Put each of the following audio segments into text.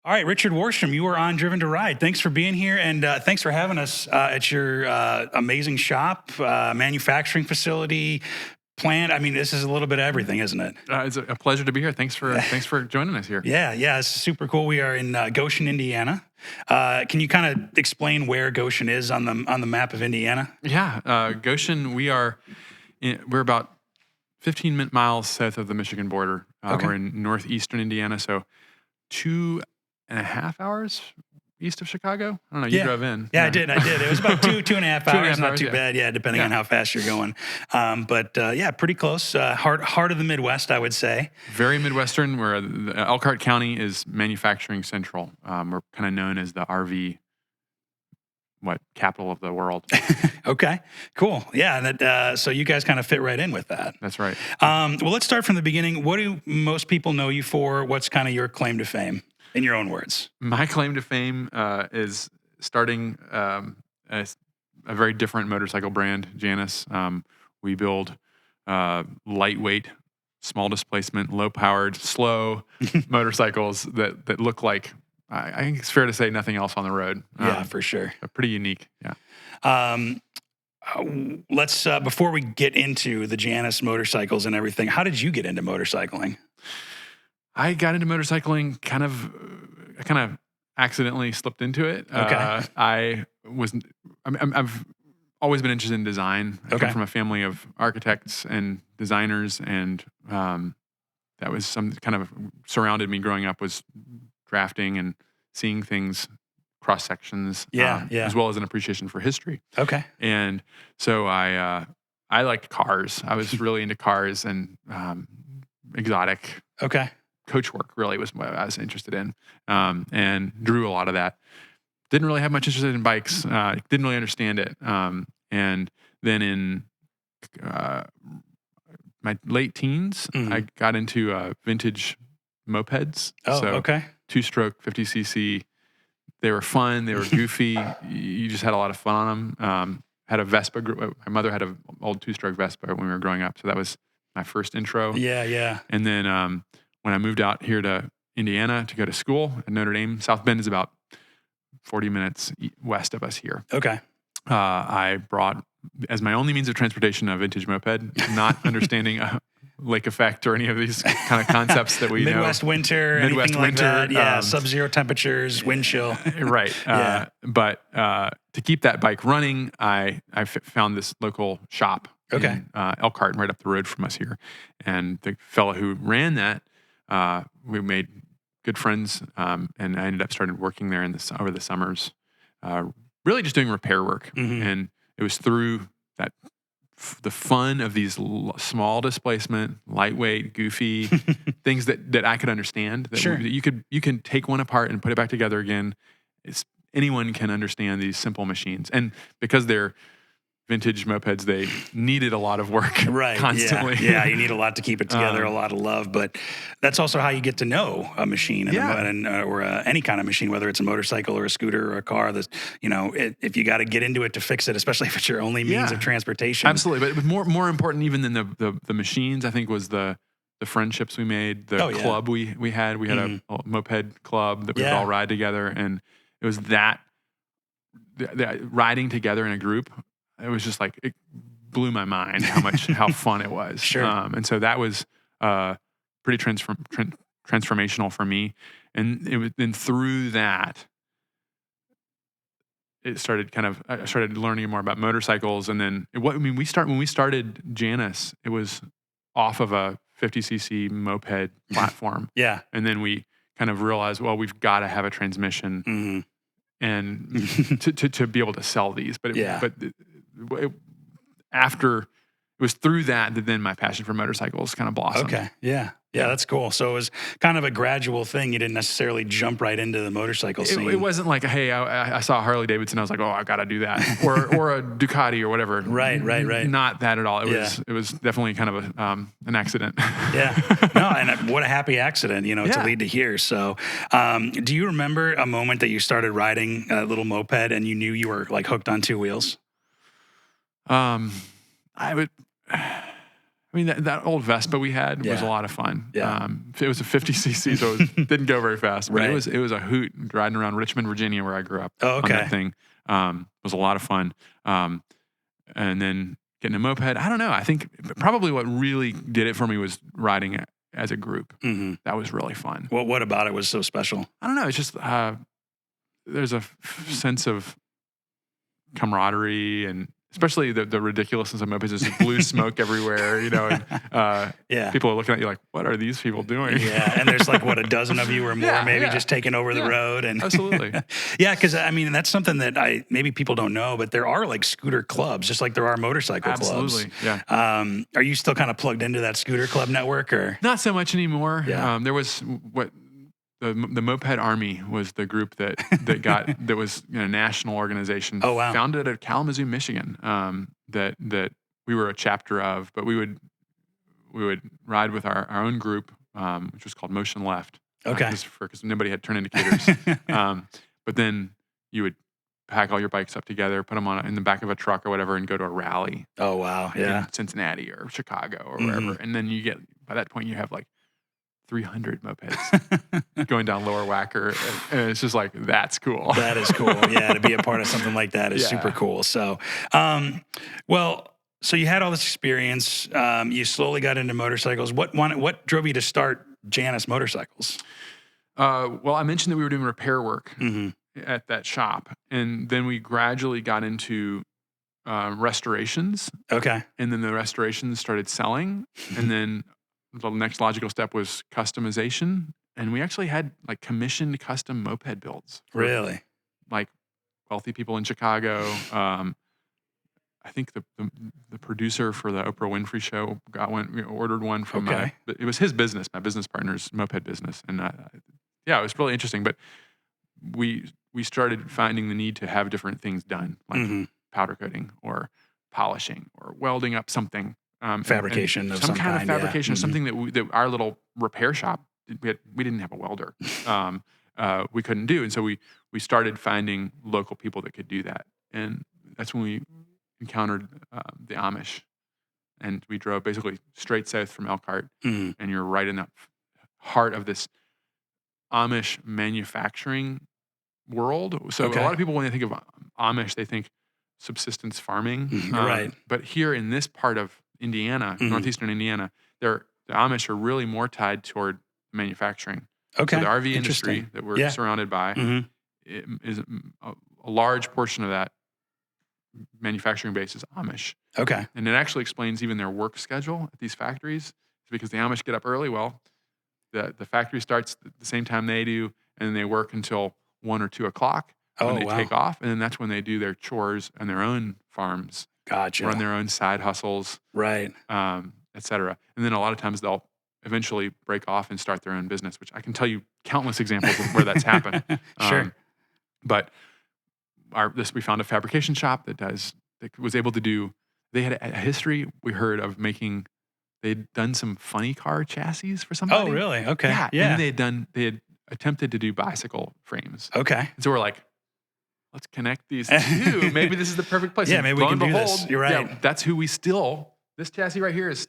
All right, Richard Worsham, you are on Driven to Ride. Thanks for being here, and thanks for having us at your amazing shop, manufacturing facility, plant. I mean, this is a little bit of everything, isn't it? It's a pleasure to be here. Thanks for joining us here. Yeah, it's super cool. We are in Goshen, Indiana. Can you kind of explain where Goshen is on the map of Indiana? Yeah, Goshen. We're about 15 miles south of the Michigan border. Okay. We're in northeastern Indiana, so 2.5 hours east of Chicago. I don't know. You drove in. Yeah, I did. It was about 2.5 hours. Not too yeah. bad. Yeah, depending on how fast you're going. But pretty close. Heart of the Midwest, I would say. Very Midwestern. Where Elkhart County is manufacturing central. We're kind of known as the RV capital of the world. Okay, cool. Yeah, so you guys kind of fit right in with that. That's right. Well, let's start from the beginning. What do most people know you for? What's kind of your claim to fame, in your own words? My claim to fame is starting a very different motorcycle brand, Janus. We build lightweight, small displacement, low-powered, slow motorcycles that look like, I think it's fair to say, nothing else on the road. Yeah, for sure. Pretty unique, yeah. Let's before we get into the Janus motorcycles and everything, how did you get into motorcycling? I got into motorcycling kind of accidentally slipped into it. Okay. I've always been interested in design. I Okay. come from a family of architects and designers, and that was some kind of surrounded me growing up, was drafting and seeing things, cross sections, as well as an appreciation for history. Okay. And so I liked cars. I was really into cars and exotic coach work. Really was what I was interested in, and drew a lot of that. Didn't really have much interest in bikes. Didn't really understand it. And then in my late teens, I got into vintage mopeds. Oh, so okay. 2-stroke 50cc. They were fun. They were goofy. You just had a lot of fun on them. Had a Vespa. My mother had an old 2-stroke Vespa when we were growing up, so that was my first intro. Yeah. And then when I moved out here to Indiana to go to school at Notre Dame, South Bend is about 40 minutes west of us here. Okay. I brought, as my only means of transportation, a vintage moped, not understanding lake effect or any of these kind of concepts that we Midwest know. winter, Midwest anything winter, like that. Yeah, sub-zero temperatures, wind chill. Right. Yeah. But to keep that bike running, I found this local shop in Elkhart, right up the road from us here. And the fellow who ran that, we made good friends, and I ended up started working there over the summers, really just doing repair work. And it was through that the fun of these small displacement, lightweight, goofy things that I could understand. That Sure. You can take one apart and put it back together again. Anyone can understand these simple machines, and because they're vintage mopeds, they needed a lot of work constantly. Yeah, you need a lot to keep it together, a lot of love, but that's also how you get to know a machine or any kind of machine, whether it's a motorcycle or a scooter or a car. If you got to get into it to fix it, especially if it's your only means of transportation. Absolutely, but more important even than the machines, I think, was the friendships we made, the club we had. We had a moped club that we would all ride together, and it was that riding together in a group. It was just like, it blew my mind how fun it was. Sure. And so that was pretty transformational for me. And then through that, I started learning more about motorcycles. And then when we started Janus, it was off of a 50cc moped platform. Yeah. And then we kind of realized, well, we've got to have a transmission and to be able to sell these. But after it was through that then my passion for motorcycles kind of blossomed. Okay. Yeah, that's cool. So it was kind of a gradual thing. You didn't necessarily jump right into the motorcycle scene. It wasn't like, hey, I saw a Harley Davidson, I was like, oh, I got to do that, or a Ducati or whatever. Right. Not that at all. It was definitely kind of an accident. Yeah. No, and what a happy accident, to lead to here. So, do you remember a moment that you started riding a little moped and you knew you were like hooked on two wheels? I I mean, that old Vespa we had was a lot of fun. Yeah. It was a 50cc, so it didn't go very fast. But Right. it was a hoot riding around Richmond, Virginia, where I grew up. Oh, okay. On that thing. It was a lot of fun. And then getting a moped. I don't know. I think probably what really did it for me was riding it as a group. Mm-hmm. That was really fun. Well, what about it was so special? I don't know. It's just there's a sense of camaraderie, and especially the ridiculousness of mopeds. There's blue smoke everywhere, and people are looking at you like, what are these people doing? Yeah, and there's like, what, a dozen of you or more just taking over the road. And absolutely. Yeah, because I mean, that's something that maybe people don't know, but there are like scooter clubs, just like there are motorcycle clubs. Absolutely, yeah. Are you still kind of plugged into that scooter club network, or? Not so much anymore. Yeah. There was the Moped Army was the group that was a national organization. Oh, wow. Founded at Kalamazoo, Michigan. That we were a chapter of, but we would ride with our own group, which was called Motion Left. Okay. Because nobody had turn indicators. But then you would pack all your bikes up together, put them in the back of a truck or whatever, and go to a rally. Oh, wow. Yeah. In Cincinnati or Chicago or wherever. And then by that point you have like 300 mopeds going down Lower Wacker, and it's just like, that's cool. That is cool. Yeah, to be a part of something like that is super cool. So, so you had all this experience. You slowly got into motorcycles. What drove you to start Janus Motorcycles? Well, I mentioned that we were doing repair work at that shop, and then we gradually got into restorations. Okay. And then the restorations started selling, and then the next logical step was customization, and we actually had like commissioned custom moped builds. Really? Like wealthy people in Chicago. I think the producer for the Oprah Winfrey Show ordered one from. It was his business, my business partner's moped business, and it was really interesting. But we started finding the need to have different things done, like powder coating or polishing or welding up something. Fabrication of some kind of fabrication, yeah. something that our little repair shop, we didn't have a welder. We couldn't do. And so we started finding local people that could do that. And that's when we encountered the Amish. And we drove basically straight south from Elkhart. And you're right in the heart of this Amish manufacturing world. So a lot of people, when they think of Amish, they think subsistence farming. Right. But here in this part of Indiana, northeastern Indiana, the Amish are really more tied toward manufacturing. Okay. So the RV industry that we're surrounded by is a large portion of that manufacturing base is Amish. Okay. And it actually explains even their work schedule at these factories. It's because the Amish get up early. Well, the factory starts at the same time they do, and then they work until 1 or 2 o'clock. When they take off, and then that's when they do their chores on their own farms. Gotcha. Run their own side hustles. Right. Et cetera. And then a lot of times they'll eventually break off and start their own business, which I can tell you countless examples of where that's happened. Sure. But we found a fabrication shop that was able to do, they had a history we heard of making, they'd done some funny car chassis for somebody. Oh, really? Okay. Yeah. And they had attempted to do bicycle frames. Okay. And so we're like, let's connect these two. Maybe this is the perfect place. Yeah, maybe we can do this. You're right. Yeah, that's who this chassis right here is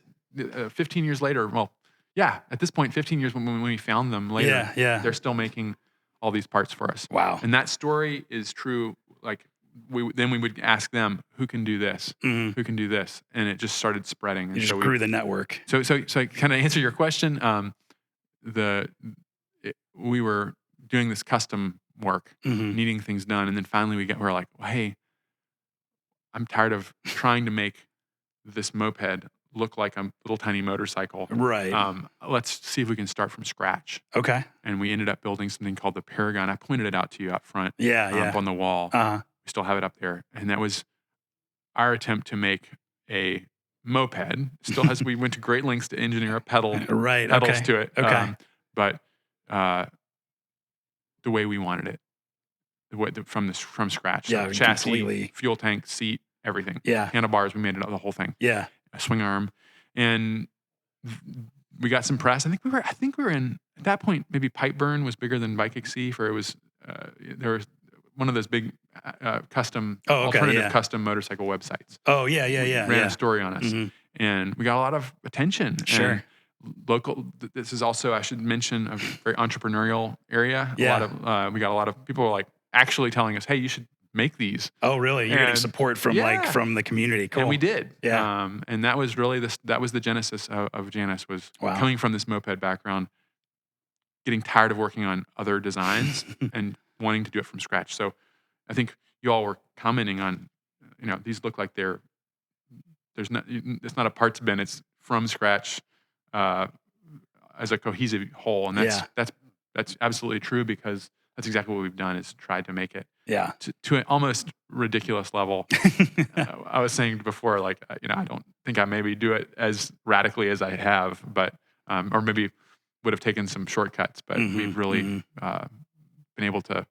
15 years later. Well, yeah, at this point, 15 years when we found them later, they're still making all these parts for us. Wow. And that story is true. Like we would ask them, who can do this? Who can do this? And it just started spreading. And you just grew the network. So kind of answer your question. We were doing this custom work, needing things done, and then finally we're like, well, hey, I'm tired of trying to make this moped look like a little tiny motorcycle. Right. Let's see if we can start from scratch. Okay. And we ended up building something called the Paragon. I pointed it out to you up front. Up on the wall. We still have it up there, and that was our attempt to make a moped. Still has. We went to great lengths to engineer a pedals to it. Okay. But the way we wanted it, from scratch. Yeah, so chassis, completely. Fuel tank, seat, everything. Yeah. Handlebars, we made it the whole thing. Yeah. A swing arm, and we got some press. I think we were in at that point. Maybe Pipeburn was bigger than Bike XC, for it was there was one of those big custom alternative custom motorcycle websites. Oh yeah. Ran a story on us, and we got a lot of attention. Sure. And local. This is also, I should mention, a very entrepreneurial area. Yeah. We got a lot of people like actually telling us, "Hey, you should make these." Oh, really? You're getting support from from the community. Cool. And we did. Yeah. And that was really that was the genesis of Janice, was coming from this moped background, getting tired of working on other designs and wanting to do it from scratch. So I think you all were commenting on, these look like it's not a parts bin, it's from scratch as a cohesive whole. And that's absolutely true, because that's exactly what we've done, is tried to make it to an almost ridiculous level. I was saying before, like, I don't think I maybe do it as radically as I have, but or maybe would have taken some shortcuts, but we've really been able to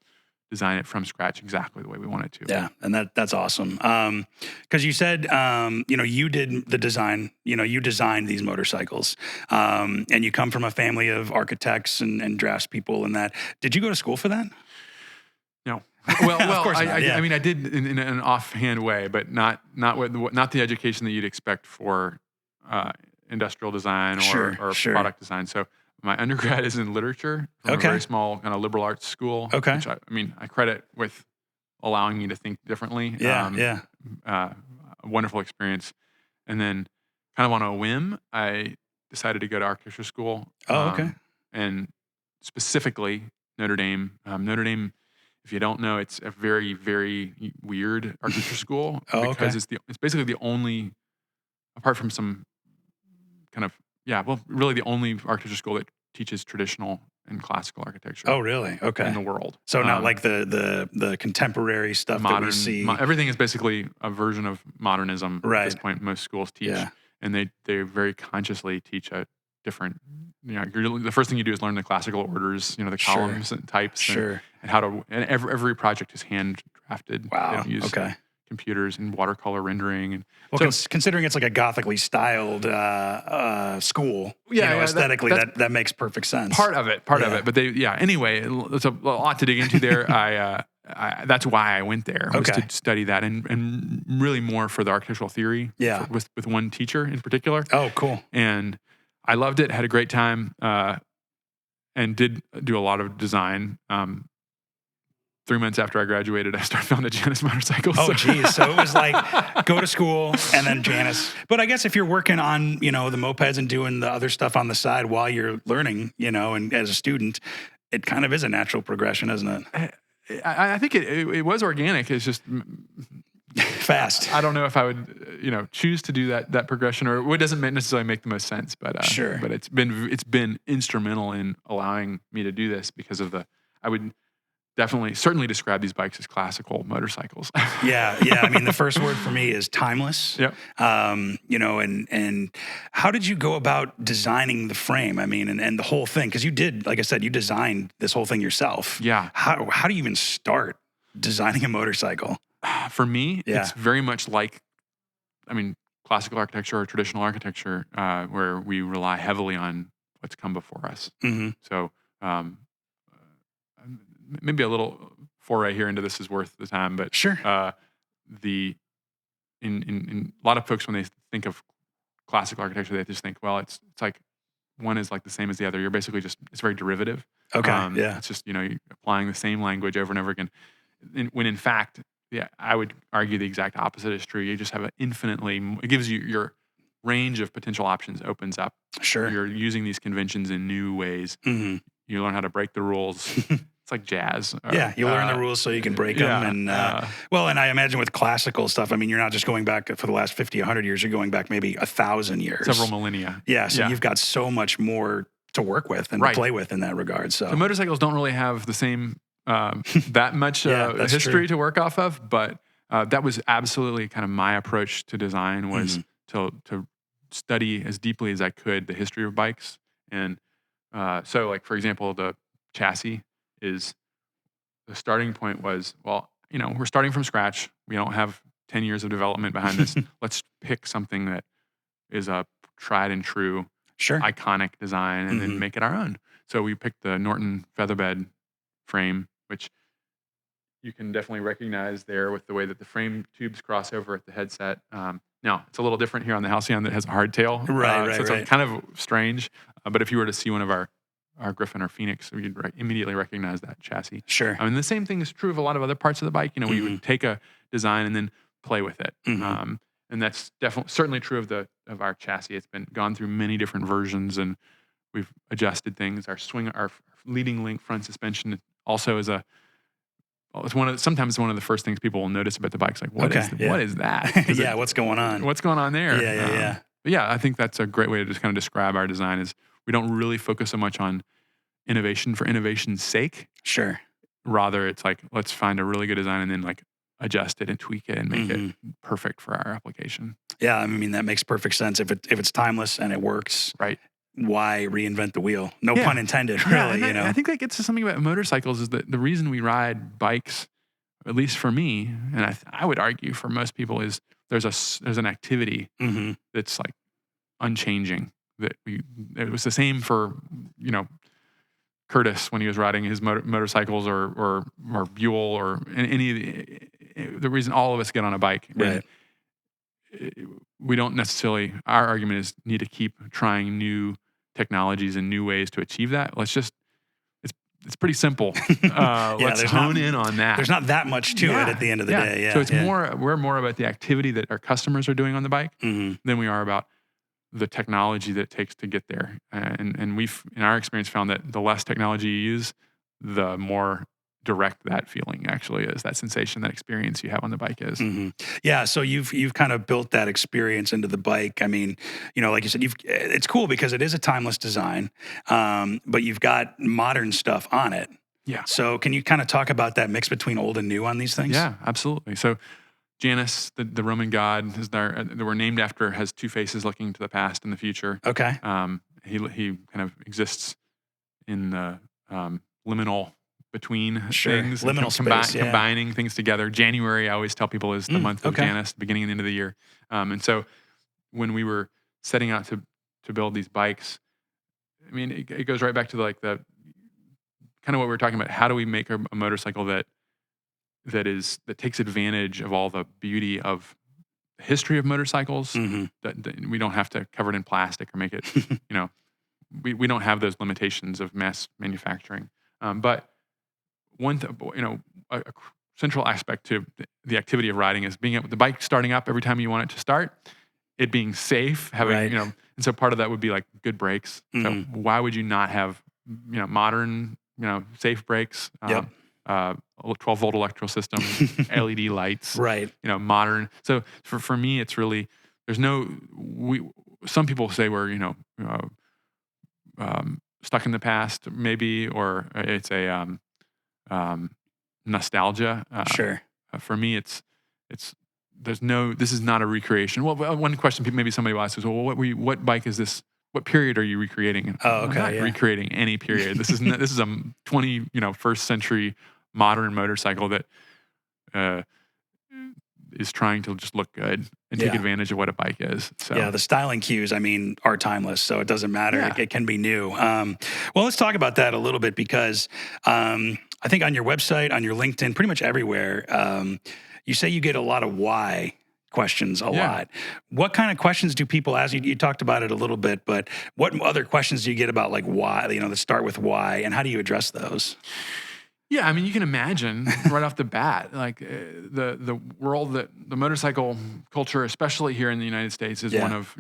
design it from scratch exactly the way we want it to. Yeah, and that's awesome. Because you said, you did the design, you designed these motorcycles, and you come from a family of architects and draftspeople and that. Did you go to school for that? No. Well, Of course not, I mean, I did in an offhand way, but not the education that you'd expect for industrial design or product design. So my undergrad is in literature from a very small kind of liberal arts school. Okay. Which I credit with allowing me to think differently. A wonderful experience. And then kind of on a whim, I decided to go to architecture school. Oh, okay. And specifically Notre Dame. Notre Dame, if you don't know, it's a very, very weird architecture school because it's basically the only, apart from some kind of, really the only architecture school that teaches traditional and classical architecture. Oh, really? Okay. In the world. So not like the contemporary stuff modern, that we see. Everything is basically a version of modernism at this point. Most schools teach, and they very consciously teach a different. The first thing you do is learn the classical orders. The columns and types, and how to. And every project is hand drafted. Wow. They don't use computers and watercolor rendering. And considering it's like a Gothically styled school, aesthetically, that makes perfect sense. Part of it. But anyway, there's a lot to dig into there. That's why I went there, was to study that and really more for the architectural theory. Yeah. With one teacher in particular. Oh, cool. And I loved it, had a great time, and did do a lot of design. 3 months after I graduated, I started filming the Janice motorcycles. Oh, geez. So it was like, go to school and then Janice. But I guess if you're working on, the mopeds and doing the other stuff on the side while you're learning, and as a student, it kind of is a natural progression, isn't it? I think it was organic. It's just fast. I don't know if I would, choose to do that progression, or it doesn't necessarily make the most sense. But sure. But it's been instrumental in allowing me to do this because of I would certainly describe these bikes as classical motorcycles. Yeah. I mean, the first word for me is timeless. Yep. And how did you go about designing the frame? I mean, and the whole thing, because you did, like I said, you designed this whole thing yourself. Yeah. How do you even start designing a motorcycle? For me, it's very much like, classical architecture or traditional architecture, where we rely heavily on what's come before us. Mm-hmm. So, maybe a little foray here into this is worth the time, but sure. In a lot of folks, when they think of classical architecture, they just think, well, it's like one is like the same as the other. You're basically it's very derivative. Okay. It's just you're applying the same language over and over again. When in fact, I would argue the exact opposite is true. You just have it gives you your range of potential options opens up. Sure. You're using these conventions in new ways. Mm-hmm. You learn how to break the rules. It's like jazz. You learn the rules so you can break them. And and I imagine with classical stuff, you're not just going back for the last 50, 100 years. You're going back maybe 1,000 years. Several millennia. Yeah, so you've got so much more to work with and to play with in that regard. So motorcycles don't really have the same that much history to work off of, but that was absolutely kind of my approach to design, was to study as deeply as I could the history of bikes. And so, like, for example, the chassis is the starting point was, we're starting from scratch. We don't have 10 years of development behind this. Let's pick something that is a tried and true, iconic design, and then make it our own. So we picked the Norton featherbed frame, which you can definitely recognize there with the way that the frame tubes cross over at the headset. Now, it's a little different here on the Halcyon that has a hardtail. Right. So it's kind of strange. But if you were to see one of our Griffin or Phoenix, you'd immediately recognize that chassis. Sure. I mean, the same thing is true of a lot of other parts of the bike. We would take a design and then play with it. And that's certainly true of our chassis. It's been gone through many different versions, and we've adjusted things. Our leading link front suspension also is sometimes one of the first things people will notice about the bikes. Like, what is that? Yeah, what's going on? What's going on there? Yeah. But yeah, I think that's a great way to just kind of describe our design. Is we don't really focus so much on innovation for innovation's sake. Sure. Rather, it's like, let's find a really good design and then like adjust it and tweak it and make it perfect for our application. Yeah, I mean, that makes perfect sense. If it's timeless and it works, right? Why reinvent the wheel? No pun intended, really. I think that gets to something about motorcycles is that the reason we ride bikes, at least for me, and I would argue for most people, is there's an activity that's like unchanging. It was the same for Curtis when he was riding his motorcycles or Buell or any the reason all of us get on a bike. Right. We don't necessarily, our argument is need to keep trying new technologies and new ways to achieve that. It's pretty simple. Let's hone in on that. There's not that much to it at the end of the day. Yeah. So we're more about the activity that our customers are doing on the bike than we are about the technology that it takes to get there. And we've, in our experience, found that the less technology you use, the more direct that feeling actually is, that sensation, that experience you have on the bike is. Yeah, so you've kind of built that experience into the bike. I mean, like you said, it's cool because it is a timeless design, but you've got modern stuff on it. Yeah. So can you kind of talk about that mix between old and new on these things? Yeah, absolutely. So Janus, the Roman god, that we're named after, has two faces looking to the past and the future. Okay. He kind of exists in the liminal between things, liminal space, combining things together. January, I always tell people, is the month of Janus, the beginning and end of the year. And so when we were setting out to build these bikes, I mean, it goes right back to the kind of what we were talking about. How do we make a motorcycle that takes advantage of all the beauty of the history of motorcycles? That we don't have to cover it in plastic or make it, we don't have those limitations of mass manufacturing. But a central aspect to the activity of riding is being able, the bike starting up every time you want it to start, it being safe, having, and so part of that would be like good brakes. So why would you not have, modern, safe brakes, 12-volt electrical system, LED lights, right? Modern. So for me, it's really, some people say we're, stuck in the past maybe, or it's a, nostalgia. Sure. For me, this is not a recreation. Well, one question maybe somebody will ask is, well, what bike is this? What period are you recreating? Oh, okay. I'm not recreating any period. This is a 21st century modern motorcycle that is trying to just look good and take advantage of what a bike is. So yeah, the styling cues, I mean, are timeless, so it doesn't matter. Yeah. It can be new. Well, let's talk about that a little bit because I think on your website, on your LinkedIn, pretty much everywhere, you say you get a lot of why questions a lot. What kind of questions do people ask? You talked about it a little bit, but what other questions do you get about like why, that start with why, and how do you address those? Yeah, I mean, you can imagine right off the bat, like the world that the motorcycle culture, especially here in the United States, is one of,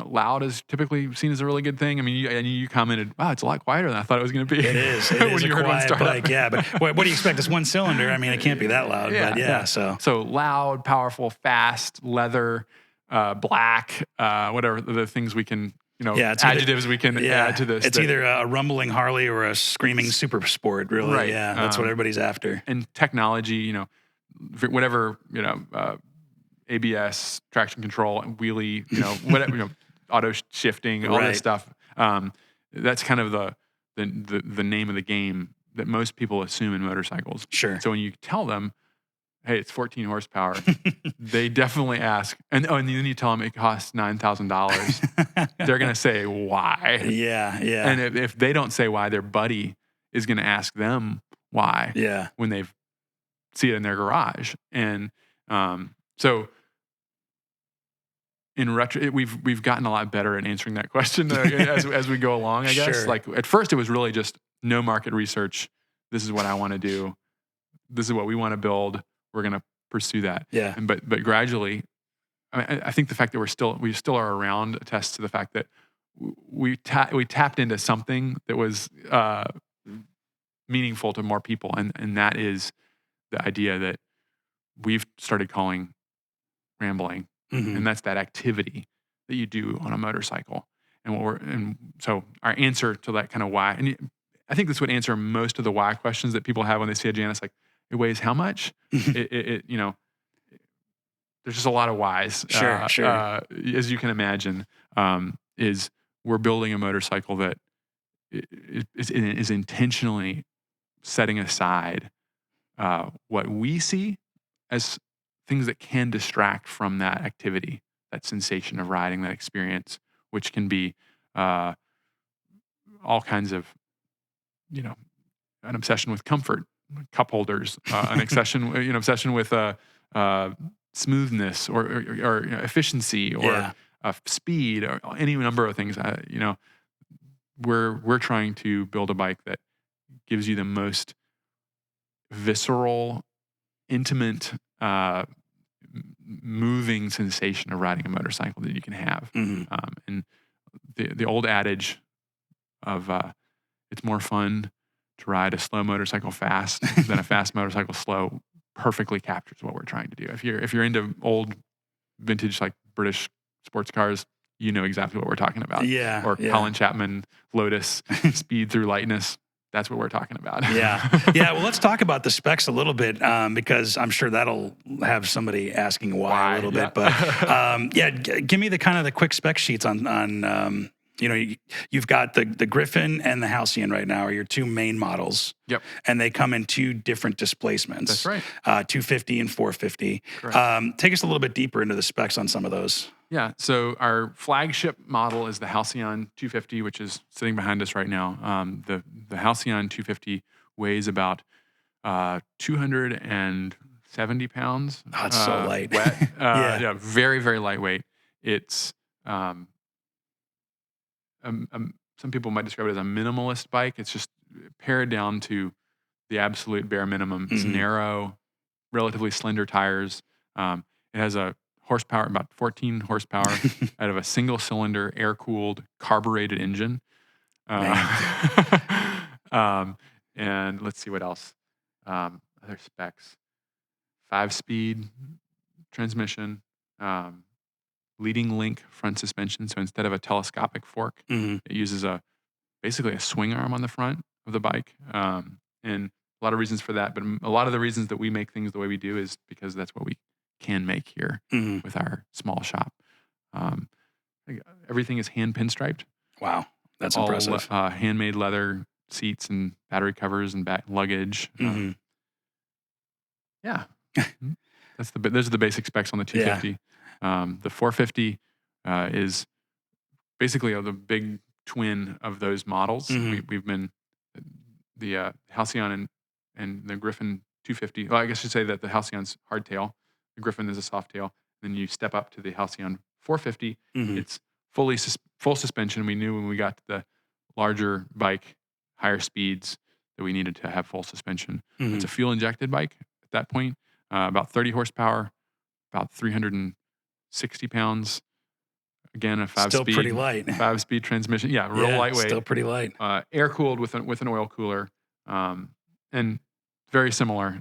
loud is typically seen as a really good thing. I mean, you commented, wow, it's a lot quieter than I thought it was going to be. It is. It is a quiet bike, yeah. But what do you expect? It's one cylinder. I mean, it can't be that loud. Yeah, but So loud, powerful, fast, leather, black, whatever the things we can, adjectives we can add to this. It's either a rumbling Harley or a screaming super sport, really. Right. Yeah, that's what everybody's after. And technology, whatever, ABS, traction control, wheelie, whatever, auto shifting, all this stuff. That's kind of the name of the game that most people assume in motorcycles. Sure. So when you tell them, hey, it's 14 horsepower, they definitely ask, and then you tell them it costs $9,000. They're going to say, why? Yeah. And if they don't say why, their buddy is going to ask them why Yeah. when they see it in their garage. And so in retro, we've gotten a lot better at answering that question as we go along, I guess. Sure. Like at first it was really just no market research. This is what I want to do. This is what we want to build. We're going to pursue that. Yeah. And but gradually, I think the fact that we still are around attests to the fact that we tapped into something that was meaningful to more people, and that is the idea that we've started calling rambling, and that's that activity that you do on a motorcycle. And so our answer to that kind of why, and I think this would answer most of the why questions that people have when they see a Janus, like it weighs how much? There's just a lot of whys. Sure. As you can imagine, is we're building a motorcycle that is intentionally setting aside what we see as things that can distract from that activity, that sensation of riding, that experience, which can be all kinds of, an obsession with comfort, cup holders, an obsession with smoothness or efficiency or speed or any number of things. We're trying to build a bike that gives you the most visceral, intimate, moving sensation of riding a motorcycle that you can have. And the old adage of it's more fun to ride a slow motorcycle fast than a fast motorcycle slow perfectly captures what we're trying to do. If you're into old vintage like British sports cars, you know exactly what we're talking about. Yeah. Or Colin Chapman Lotus speed through lightness. That's what we're talking about. Yeah. Well, let's talk about the specs a little bit because I'm sure that'll have somebody asking why a little bit. But give me the quick spec sheets on you've got the Griffin and the Halcyon right now are your two main models. Yep. And they come in two different displacements. That's right. 250 and 450. Take us a little bit deeper into the specs on some of those. Yeah. So our flagship model is the Halcyon 250, which is sitting behind us right now. The Halcyon 250 weighs about 270 pounds. Oh, it's so light. Wet. Very, very lightweight. It's some people might describe it as a minimalist bike. It's just pared down to the absolute bare minimum. It's narrow, relatively slender tires. It has a horsepower, about 14 horsepower out of a single cylinder, air-cooled, carbureted engine. And let's see what else. Other specs. 5-speed transmission, leading link front suspension. So instead of a telescopic fork, it uses basically a swing arm on the front of the bike. And a lot of reasons for that, but a lot of the reasons that we make things the way we do is because that's what we can make here with our small shop. Everything is hand pinstriped. Wow, that's impressive. Handmade leather seats and battery covers and luggage. Those are the basic specs on the 250. The 450 is basically the big twin of those models. We've been the Halcyon and the Griffin 250. Well, I guess you say that the Halcyon's hardtail. The Griffin is a soft tail. Then you step up to the Halcyon 450. It's full suspension. We knew when we got to the larger bike, higher speeds, that we needed to have full suspension. It's a fuel-injected bike at that point. About 30 horsepower, about 360 pounds. Again, a 5-speed. Still pretty light. 5-speed transmission. Yeah, real lightweight. Still pretty light. Air-cooled with an oil cooler. And very similar,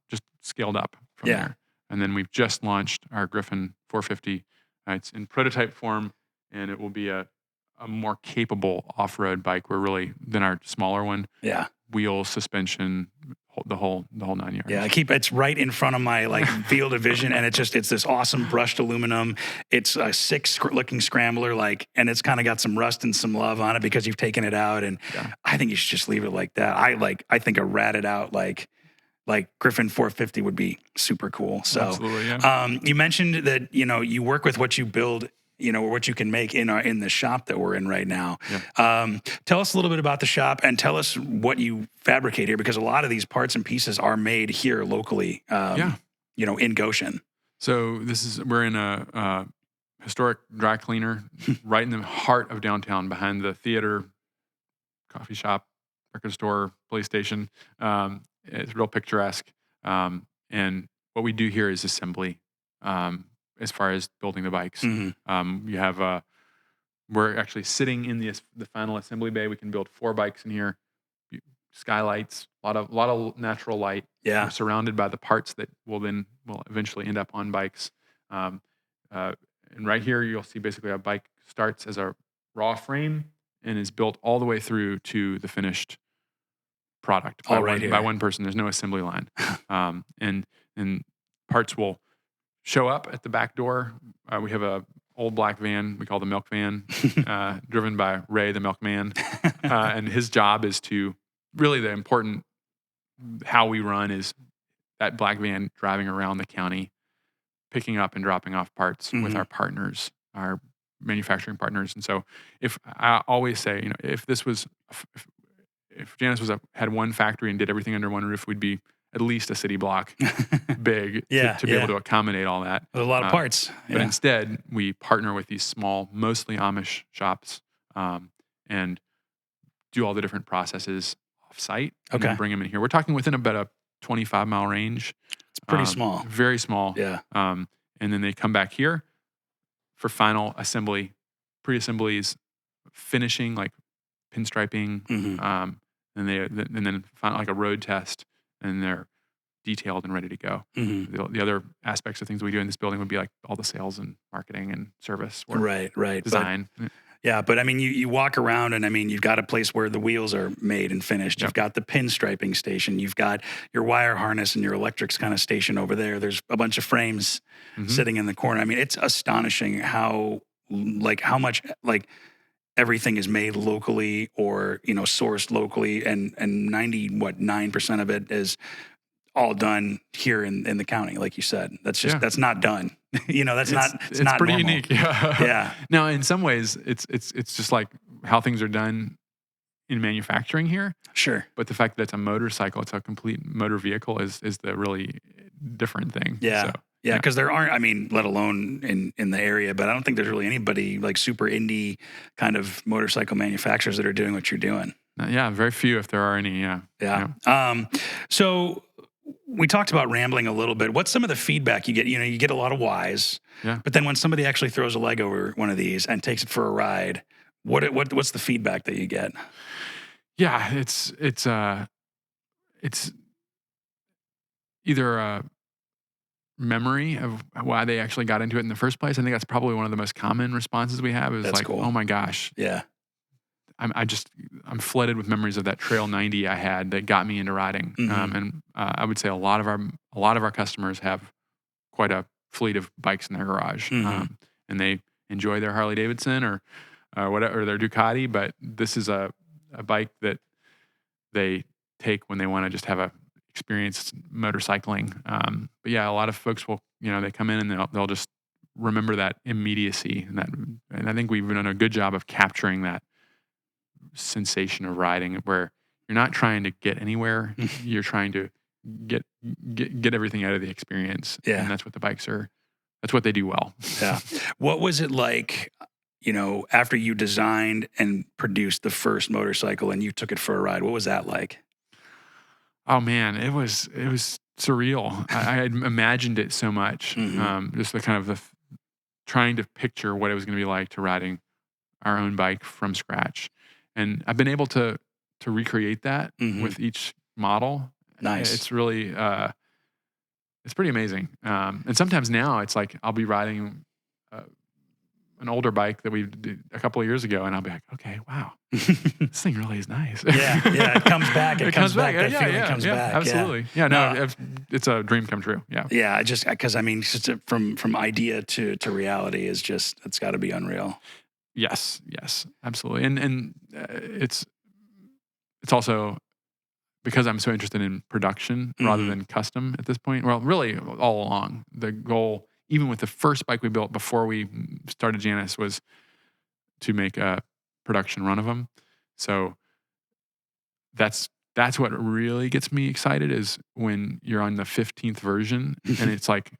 just scaled up from there. And then we've just launched our Griffin 450. It's in prototype form, and it will be a more capable off-road bike. Than our smaller one. Yeah. Wheel, suspension, the whole 9 yards. Yeah, it's right in front of my field of vision, and it's this awesome brushed aluminum. It's a sick looking scrambler, and it's kind of got some rust and some love on it because you've taken it out. And I think you should just leave it like that. I think a ratted out Griffin 450 would be super cool. So absolutely, yeah. You mentioned that you work with what you build or what you can make in the shop that we're in right now. Yeah. Tell us a little bit about the shop and tell us what you fabricate here, because a lot of these parts and pieces are made here locally, in Goshen. So we're in a historic dry cleaner right in the heart of downtown, behind the theater, coffee shop, record store, police station. It's real picturesque. And what we do here is assembly, as far as building the bikes. Mm-hmm. We're actually sitting in the final assembly bay. We can build 4 bikes in here. Skylights, a lot of natural light. Yeah. We're surrounded by the parts that will eventually end up on bikes. And right here, you'll see basically a bike starts as a raw frame and is built all the way through to the finished product by one person. There's no assembly line. And parts will show up at the back door. We have a old black van we call the milk van, driven by Ray the milkman. And his job is to really how we run is that black van driving around the county, picking up and dropping off parts with our partners, our manufacturing partners. And so I always say, if Janus had one factory and did everything under one roof, we'd be at least a city block big to be able to accommodate all that. A lot of parts. But instead, we partner with these small, mostly Amish shops, and do all the different processes off-site and then bring them in here. We're talking within about a 25-mile range. It's pretty small. Very small. Yeah. And then they come back here for final assembly, pre-assemblies, finishing, like pinstriping, and then final, like a road test, and they're detailed and ready to go. The other aspects of things we do in this building would be like all the sales and marketing and service work, right, design. But I mean, you walk around and I mean, you've got a place where the wheels are made and finished. You've got the pinstriping station. You've got your wire harness and your electrics kind of station over there. There's a bunch of frames sitting in the corner. I mean, it's astonishing how much everything is made locally or, sourced locally, and 9% of it is all done here in the county, like you said. That's not done. It's not pretty normal. unique. Yeah. Now, in some ways, it's just like how things are done in manufacturing here. Sure. But the fact that it's a motorcycle, it's a complete motor vehicle, is the really different thing. Yeah. So, yeah, because there aren't, let alone in the area, but I don't think there's really anybody like super indie kind of motorcycle manufacturers that are doing what you're doing. Yeah, very few, if there are any. Yeah. So we talked about rambling a little bit. What's some of the feedback you get? You get a lot of whys, but then when somebody actually throws a leg over one of these and takes it for a ride, what's the feedback that you get? Yeah, it's either a memory of why they actually got into it in the first place. I think that's probably one of the most common responses we have is that's cool. Oh my gosh. Yeah. I'm flooded with memories of that Trail 90 I had that got me into riding. And I would say a lot of our customers have quite a fleet of bikes in their garage, and they enjoy their Harley Davidson or whatever, or their Ducati. But this is a bike that they take when they want to just have a experienced motorcycling. But yeah, a lot of folks will, they come in and they'll just remember that immediacy, and I think we've done a good job of capturing that sensation of riding, where you're not trying to get anywhere, you're trying to get everything out of the experience. Yeah. And that's what the bikes are. That's what they do well. Yeah. What was it like, after you designed and produced the first motorcycle and you took it for a ride? What was that like? Oh man, it was surreal. I had imagined it so much. Just the kind of the trying to picture what it was going to be like to riding our own bike from scratch. And I've been able to recreate that with each model. Nice. It's really, it's pretty amazing. And sometimes now it's like I'll be riding an older bike that we did a couple of years ago, and I'll be like, okay, wow, this thing really is nice. Yeah, it comes back. It comes back. That feeling comes back. Absolutely. Yeah, no, it's a dream come true. Yeah. Yeah, because from idea to reality is it's got to be unreal. Yes, absolutely. And it's also because I'm so interested in production rather than custom at this point. Well, really all along, the goal, even with the first bike we built before we started Janus, was to make a production run of them. So that's what really gets me excited, is when you're on the 15th version and it's like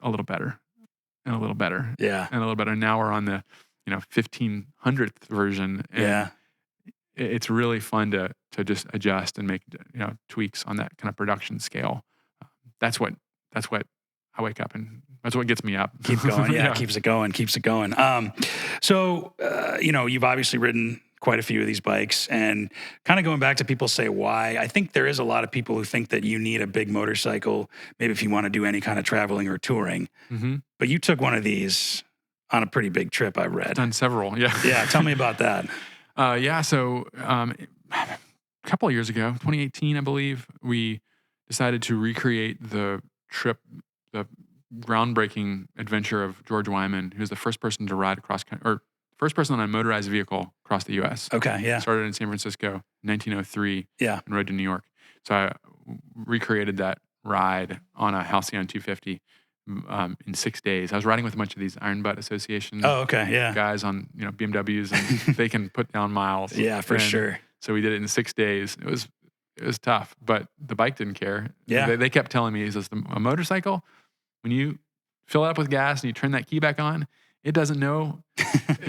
a little better and a little better. Yeah. And a little better. Now we're on the, 1500th version. And it's really fun to just adjust and make, tweaks on that kind of production scale. That's what I wake up and that's what gets me up. Keep going. Yeah. Keeps it going. So, you've obviously ridden quite a few of these bikes, and kind of going back to people say why, I think there is a lot of people who think that you need a big motorcycle, maybe if you want to do any kind of traveling or touring, but you took one of these on a pretty big trip, I read. I've done several. Yeah. Yeah. Tell me about that. So a couple of years ago, 2018, I believe, we decided to recreate the trip, the groundbreaking adventure of George Wyman, who's the first person to ride across, or first person on a motorized vehicle across the U.S. Okay, yeah. Started in San Francisco in 1903 and rode to New York. So I recreated that ride on a Halcyon 250 in 6 days. I was riding with a bunch of these Iron Butt Association guys on BMWs, and they can put down miles. Yeah, for sure. So we did it in 6 days. It was tough, but the bike didn't care. Yeah. They kept telling me, a motorcycle, when you fill it up with gas and you turn that key back on, it doesn't know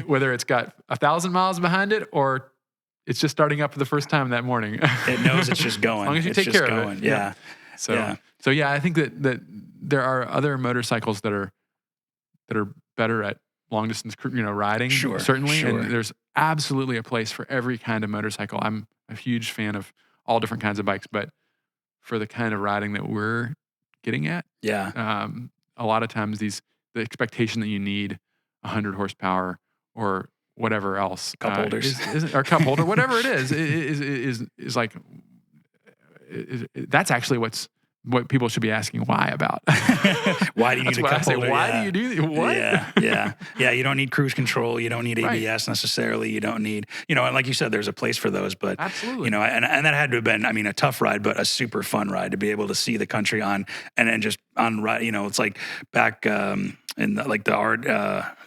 whether it's got 1,000 miles behind it or it's just starting up for the first time that morning. It knows it's just going. As long as you take care of it. Yeah. So I think that there are other motorcycles that are better at long distance, riding. Certainly. Sure. And there's absolutely a place for every kind of motorcycle. I'm a huge fan of all different kinds of bikes, but for the kind of riding that we're getting at, a lot of times the expectation that you need 100 horsepower or whatever else, cup holders, or cup holder, whatever it is like, that's actually what people should be asking why about. Why do you need a cup holder? Why do you do what? Yeah. You don't need cruise control. You don't need ABS necessarily. You don't need, and like you said, there's a place for those, but absolutely, and that had to have been, a tough ride, but a super fun ride to be able to see the country on, and then just on ride, it's like back, in the art,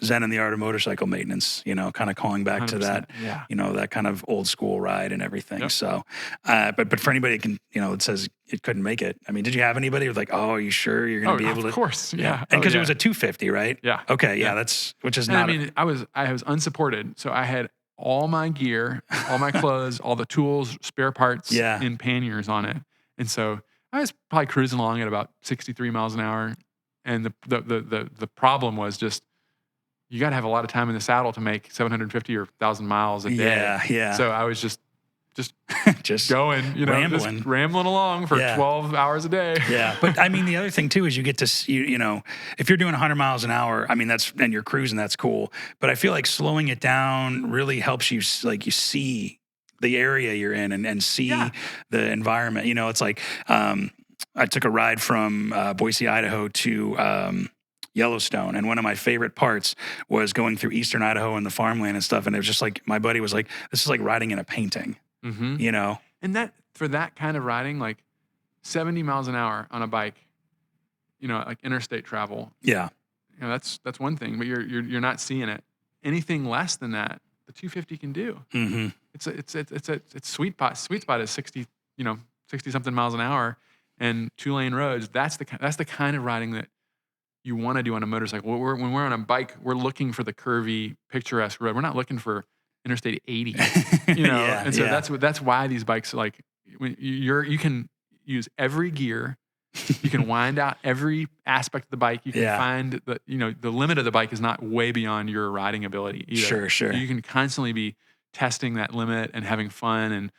Zen and the Art of Motorcycle Maintenance, kind of calling back to that, that kind of old school ride and everything. Yep. So, but for anybody that says it couldn't make it, did you have anybody who's like, oh, are you sure you're going to be able to? Of course, yeah. And because it was a 250, right? Yeah. Okay, yeah, which is not. I was unsupported, so I had all my gear, all my clothes, all the tools, spare parts, in panniers on it, and so I was probably cruising along at about 63 miles an hour. And the problem was just, you got to have a lot of time in the saddle to make 750 or 1,000 miles a day. Yeah. So I was just going, rambling. just rambling along for 12 hours a day. Yeah. But the other thing too is you get to, if you're doing 100 miles an hour, and you're cruising, that's cool. But I feel like slowing it down really helps you, like you see the area you're in and see the environment. It's like, I took a ride from Boise, Idaho to Yellowstone, and one of my favorite parts was going through eastern Idaho and the farmland and stuff. And it was just like, my buddy was like, "This is like riding in a painting," And that for that kind of riding, like 70 miles an hour on a bike, like interstate travel. Yeah, that's one thing, but you're not seeing it. Anything less than that, the 250 can do. Mm-hmm. It's sweet spot. Sweet spot is 60 something miles an hour. And 2-lane roads, that's the kind of riding that you want to do on a motorcycle. When we're on a bike, we're looking for the curvy, picturesque road. We're not looking for Interstate 80, And so that's why these bikes, like, when you can use every gear, you can wind out every aspect of the bike. You can find the limit of the bike is not way beyond your riding ability either. Sure. You can constantly be testing that limit and having fun and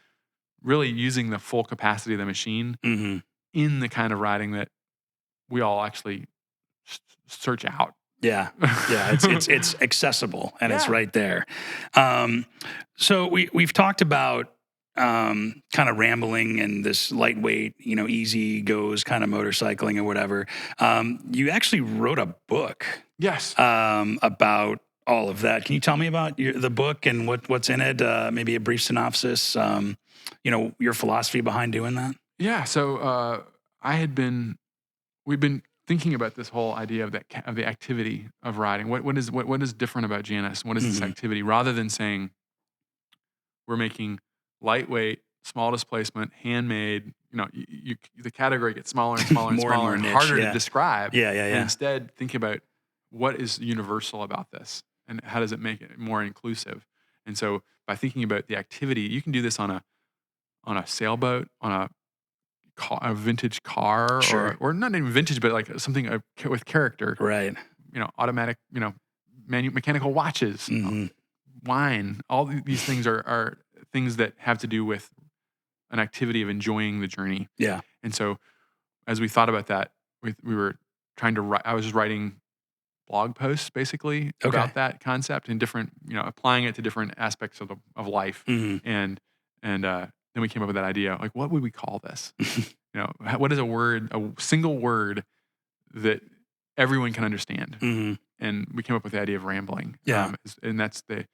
really using the full capacity of the machine. Mm-hmm. In the kind of riding that we all actually search out. Yeah. It's accessible and it's right there. So we've talked about kind of rambling and this lightweight, easy goes kind of motorcycling or whatever. You actually wrote a book. Yes. About all of that. Can you tell me about the book and what's in it? Maybe a brief synopsis. Your philosophy behind doing that. Yeah. So we've been thinking about this whole idea of the activity of riding. What is different about GNS? What is this activity? Rather than saying we're making lightweight, small displacement, handmade. The category gets smaller and smaller and More smaller and and more harder niche, to describe. Yeah. And instead, think about what is universal about this and how does it make it more inclusive. And so, by thinking about the activity, you can do this on a sailboat, on a vintage car, Sure. or not even vintage, but like something with character. Right. Automatic. Mechanical watches, wine. All these things are things that have to do with an activity of enjoying the journey. Yeah. And so, as we thought about that, we were trying to write. I was just writing blog posts basically about that concept and different, applying it to different aspects of life. And then we came up with that idea. Like, what would we call this? What is a single word that everyone can understand? And we came up with the idea of rambling. Yeah. And that's the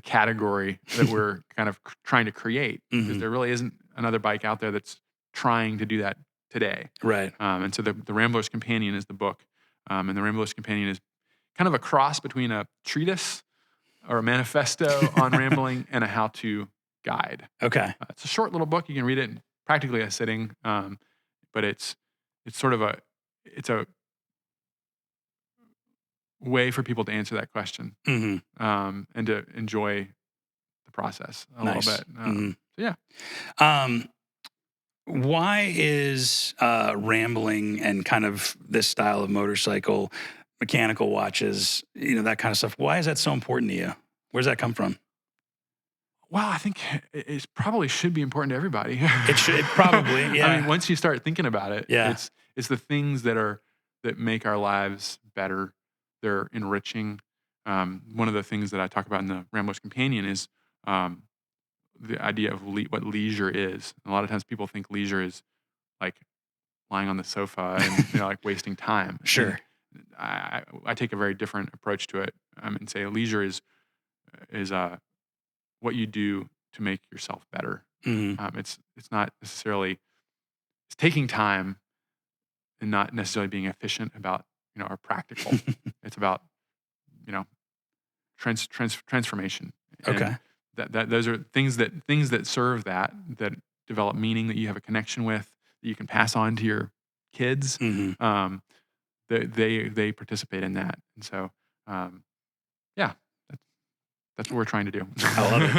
category that we're kind of trying to create, because there really isn't another bike out there that's trying to do that today. Right. And so the Rambler's Companion is the book. And the Rambler's Companion is kind of a cross between a treatise or a manifesto on rambling and a how-to guide. Okay. It's a short little book. You can read it in practically a sitting, but it's sort of a way for people to answer that question and to enjoy the process a little bit. So yeah. Why is rambling and kind of this style of motorcycle, mechanical watches, that kind of stuff, why is that so important to you? Where's that come from? Well, I think it probably should be important to everybody. It probably, yeah. I mean, once you start thinking about it, yeah. it's the things that make our lives better. They're enriching. One of the things that I talk about in the Rambler's Companion is the idea of what leisure is. A lot of times people think leisure is like lying on the sofa and like wasting time. Sure. And I take a very different approach to it and say leisure is what you do to make yourself better. It's not necessarily, it's taking time and not necessarily being efficient about or practical. It's about transformation. Okay. And that those are things that serve that develop meaning, that you have a connection with, that you can pass on to your kids. They participate in that, and so yeah. That's what we're trying to do. I love it.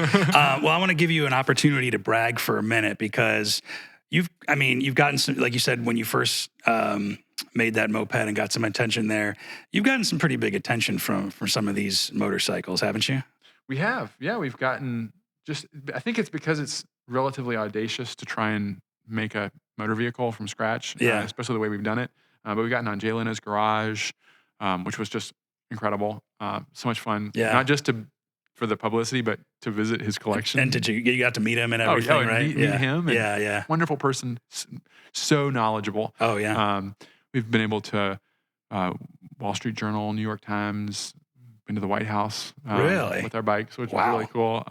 Well, I want to give you an opportunity to brag for a minute, because you've gotten some, like you said, when you first made that moped and got some attention there, you've gotten some pretty big attention from some of these motorcycles, haven't you? We have. Yeah, we've gotten I think it's because it's relatively audacious to try and make a motor vehicle from scratch, especially the way we've done it. But we've gotten on Jay Leno's garage, which was just incredible. So much fun. Yeah. Not just for the publicity, but to visit his collection. And you got to meet him and everything, right? Meet him. And wonderful person, so knowledgeable. Oh yeah. We've been able to Wall Street Journal, New York Times, been to the White House really with our bikes, which is really cool.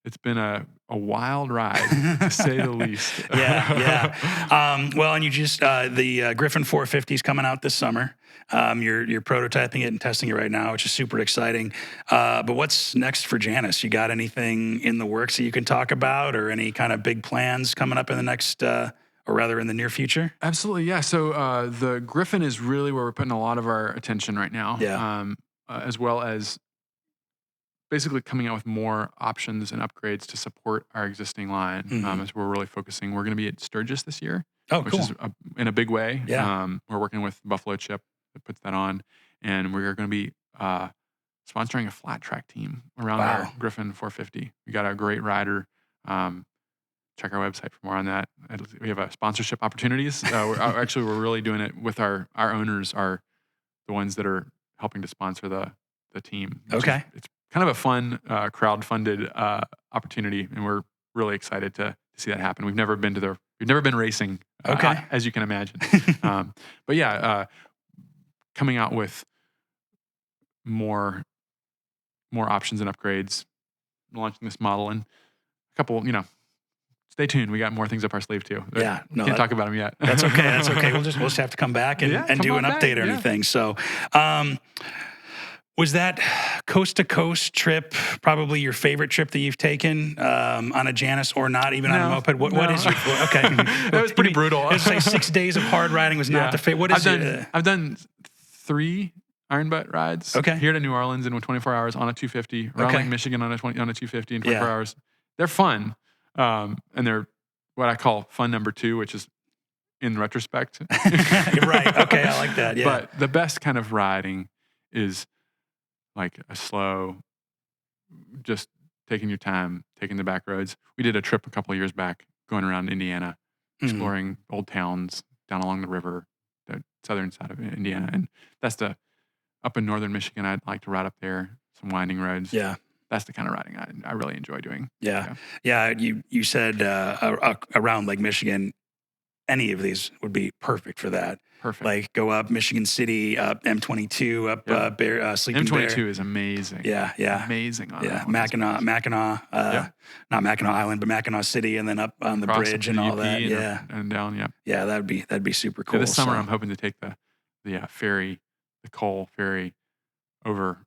It's been a wild ride to say the least. Well, and you just the Griffin 450 is coming out this summer. You're prototyping it and testing it right now, which is super exciting. But what's next for Janus? You got anything in the works that you can talk about, or any kind of big plans coming up in the next, or rather in the near future? Absolutely, yeah. So the Griffin is really where we're putting a lot of our attention right now. Yeah. As well as basically coming out with more options and upgrades to support our existing line. As we're really focusing. We're going to be at Sturgis this year, which is in a big way. Yeah. We're working with Buffalo Chip that puts that on, and we're going to be sponsoring a flat track team around our Griffin 450. We got a great rider. Check our website for more on that. We have sponsorship opportunities. We're really doing it with our owners are the ones that are helping to sponsor the team. Okay. It's kind of a fun crowd-funded opportunity, and we're really excited to see that happen. We've never been racing, as you can imagine. But yeah, coming out with more options and upgrades, launching this model, and a couple, stay tuned. We got more things up our sleeve too. Yeah, no, can't talk about them yet. That's okay. That's okay. We'll just have to come back and do an update or anything. So, was that coast to coast trip probably your favorite trip that you've taken on a Janus or not even on a moped? What is your okay? That was pretty brutal. I was say 6 days of hard riding was not the favorite. What is I've done 3 iron butt rides. Here to New Orleans in 24 hours on a 250. Around Lake Michigan on a 250 in 24 hours. They're fun, and they're what I call fun number 2, which is in retrospect. Right. Okay. I like that. Yeah. But the best kind of riding is like a slow, just taking your time, taking the back roads. We did a trip a couple of years back going around Indiana, exploring old towns down along the river, the southern side of Indiana. And that's up in northern Michigan, I'd like to ride up there, some winding roads. Yeah. That's the kind of riding I really enjoy doing. Yeah. You said around Lake Michigan, any of these would be perfect for that. Perfect. Like go up Michigan City, up M22, up Sleeping M22 Bear. is amazing. Yeah. Amazing on Mackinac, not Mackinac Island, but Mackinac City, and then up on the bridge and all that. And down. Yeah, that'd be super cool. This summer, I'm hoping to take the ferry, the coal ferry, over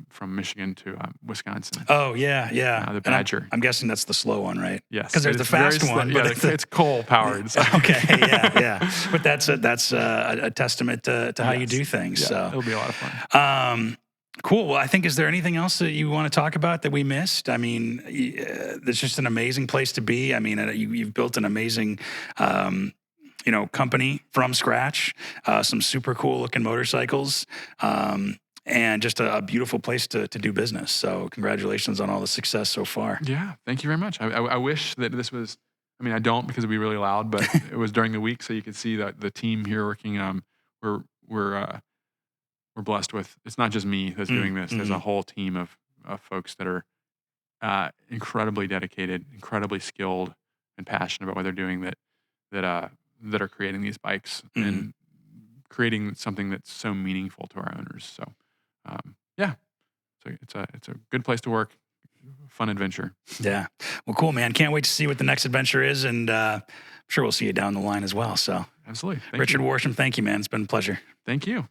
from Michigan to Wisconsin. Oh yeah. The Badger. I'm guessing that's the slow one, right? Yes, because there's the fast one. But it's cool powered. So. Okay, yeah. But that's a testament to how you do things. Yeah, so it'll be a lot of fun. Cool. Well, I think, is there anything else that you want to talk about that we missed? I mean, it's just an amazing place to be. I mean, you've built an amazing, company from scratch. Some super cool looking motorcycles. And just a beautiful place to do business. So congratulations on all the success so far. Yeah, thank you very much. I wish that this was, I don't because it'd be really loud, but it was during the week so you could see that the team here working, we're blessed with, it's not just me that's doing this. There's a whole team of folks that are incredibly dedicated, incredibly skilled and passionate about what they're doing that are creating these bikes and creating something that's so meaningful to our owners. So, so it's a good place to work, fun adventure. Yeah. Well, cool, man. Can't wait to see what the next adventure is, and I'm sure we'll see you down the line as well. So, absolutely. Richard Worsham, thank you, man. It's been a pleasure. Thank you.